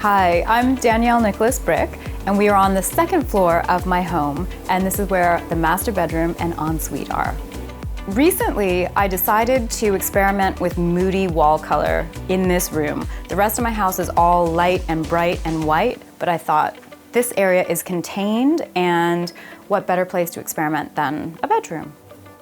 Hi, I'm Danielle Nicholas Bryk, and we are on the second floor of my home, and this is where the master bedroom and ensuite are. Recently, I decided to experiment with Moody wall color in this room. The rest of my house is all light and bright and white, but I thought this area is contained, and what better place to experiment than a bedroom?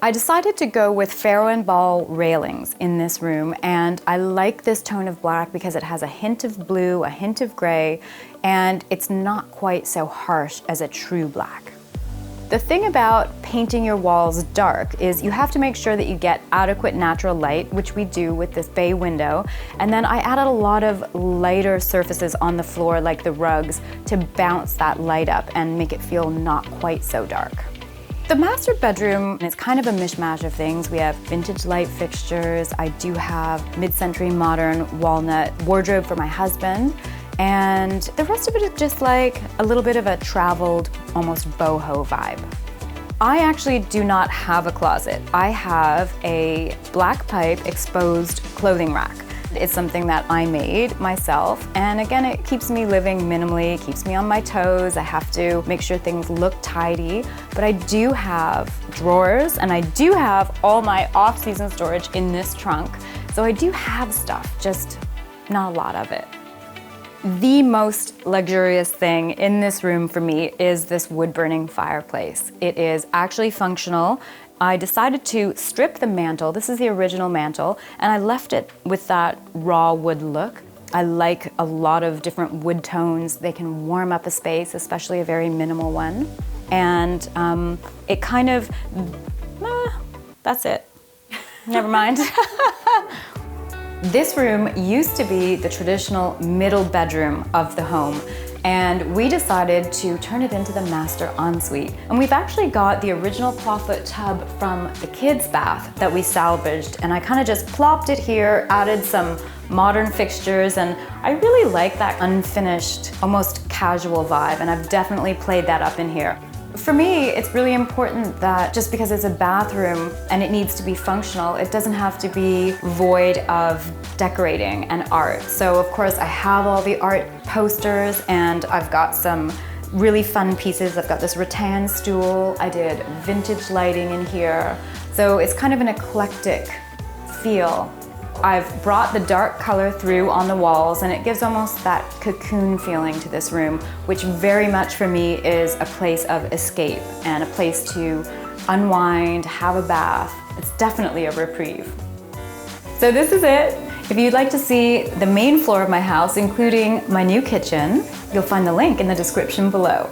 I decided to go with Farrow and Ball railings in this room, and I like this tone of black because it has a hint of blue, a hint of gray, and it's not quite so harsh as a true black. The thing about painting your walls dark is you have to make sure that you get adequate natural light, which we do with this bay window, and then I added a lot of lighter surfaces on the floor like the rugs to bounce that light up and make it feel not quite so dark. The master bedroom is kind of a mishmash of things. We have vintage light fixtures. I do have mid-century modern walnut wardrobe for my husband. And the rest of it is just like a little bit of a traveled, almost boho vibe. I actually do not have a closet. I have a black pipe exposed clothing rack. It's something that I made myself, and again, it keeps me living minimally, keeps me on my toes. I have to make sure things look tidy, but I do have drawers, and I do have all my off-season storage in this trunk, so I do have stuff, just not a lot of it. The most luxurious thing in this room for me is this wood-burning fireplace. It is actually functional. I decided to strip the mantel. This is the original mantel, and I left it with that raw wood look. I like a lot of different wood tones. They can warm up a space, especially a very minimal one. And it kind of, that's it. Never mind. This room used to be the traditional middle bedroom of the home, and we decided to turn it into the master ensuite. And we've actually got the original clawfoot tub from the kids' bath that we salvaged, and I kind of just plopped it here, added some modern fixtures, and I really like that unfinished, almost casual vibe, and I've definitely played that up in here. For me, it's really important that just because it's a bathroom and it needs to be functional, it doesn't have to be void of decorating and art. So of course I have all the art posters, and I've got some really fun pieces. I've got this rattan stool. I did vintage lighting in here. So it's kind of an eclectic feel. I've brought the dark color through on the walls, and it gives almost that cocoon feeling to this room, which very much for me is a place of escape and a place to unwind, have a bath. It's definitely a reprieve. So this is it. If you'd like to see the main floor of my house, including my new kitchen, you'll find the link in the description below.